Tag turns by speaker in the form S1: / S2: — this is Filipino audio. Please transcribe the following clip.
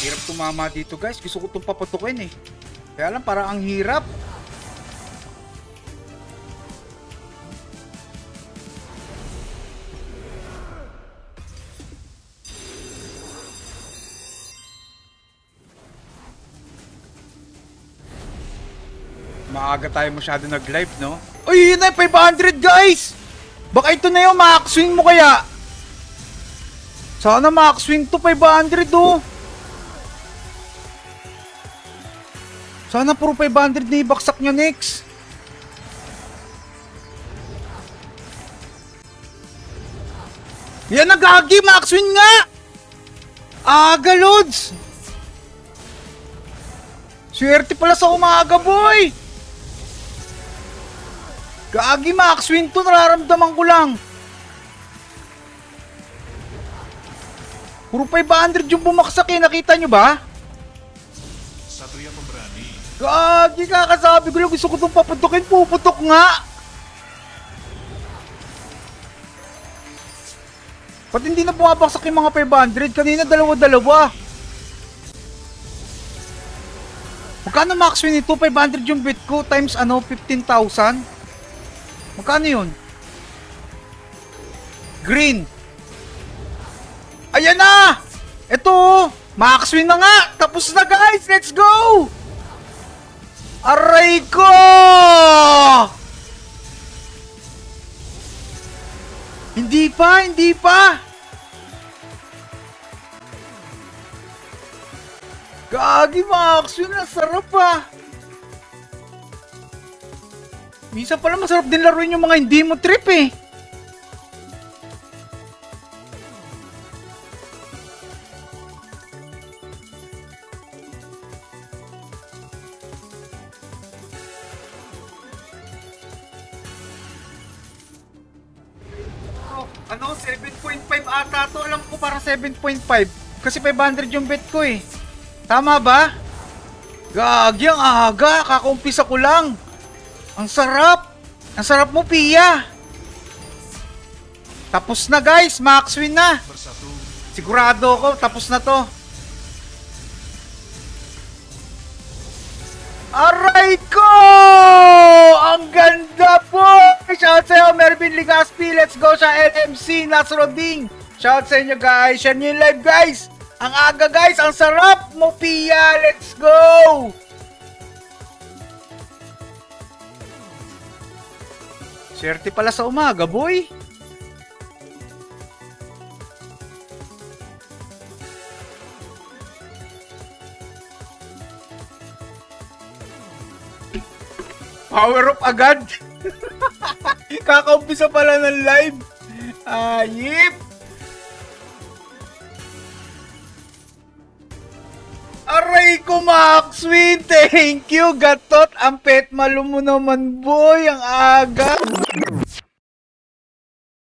S1: Hirap tumama dito guys. Gusto ko itong papatukin eh. Kaya lang parang ang hirap. Maaga tayo masyado nag-live, no? Uy, yun na, 500 guys! Baka ito na yung max swing mo kaya. Sana max swing to 500 oh. Sana puro 500 na ibaksak nyo next. Yan na gagi, max swing nga! Aga loads! Swerte pala sa umaga boy! Gagi, max win to, nararamdaman ko lang. Puro 500 yung bumaksak eh, nakita nyo ba?
S2: Satuya pemberani.
S1: Gagi, kakasabi ko lang, gusto ko itong paputukin, puputok nga. Ba't hindi na bumabaksak yung mga 500? Kanina dalawa-dalawa. Magkano max win ito? 500 yung bet ko times 15,000? Magkano yun? Green. Ayan na! Ito! Max win na nga! Tapos na guys! Let's go! Aray ko! Hindi pa! Hindi pa! Gagi, max win na! Sarap ah! Minsan pala masarap din laruin yung mga hindi mo trip eh. Oh, ano, 7.5 ata to. Alam ko parang 7.5. Kasi 500 yung bet ko eh. Tama ba? Gagi, ang aga. Kakaumpisa ko lang. Ang sarap! Ang sarap mo, Pia! Tapos na guys! Max win na!
S2: Bersatu.
S1: Sigurado ako, tapos na to. Aray ko! Ang ganda po! Shout sa'yo, Mervin Ligaspi! Let's go sa LMC! Nasroding! Shout sa inyo guys! Share nyo yung live guys! Ang aga guys! Ang sarap mo, Pia! Let's go! Swerte pala sa umaga, boy. Power up agad. Kakaumpisa pala ng live. Ayip. Aray ko, Max Win! Thank you, Gatot! Ang pet malo mo naman, boy! Ang aga!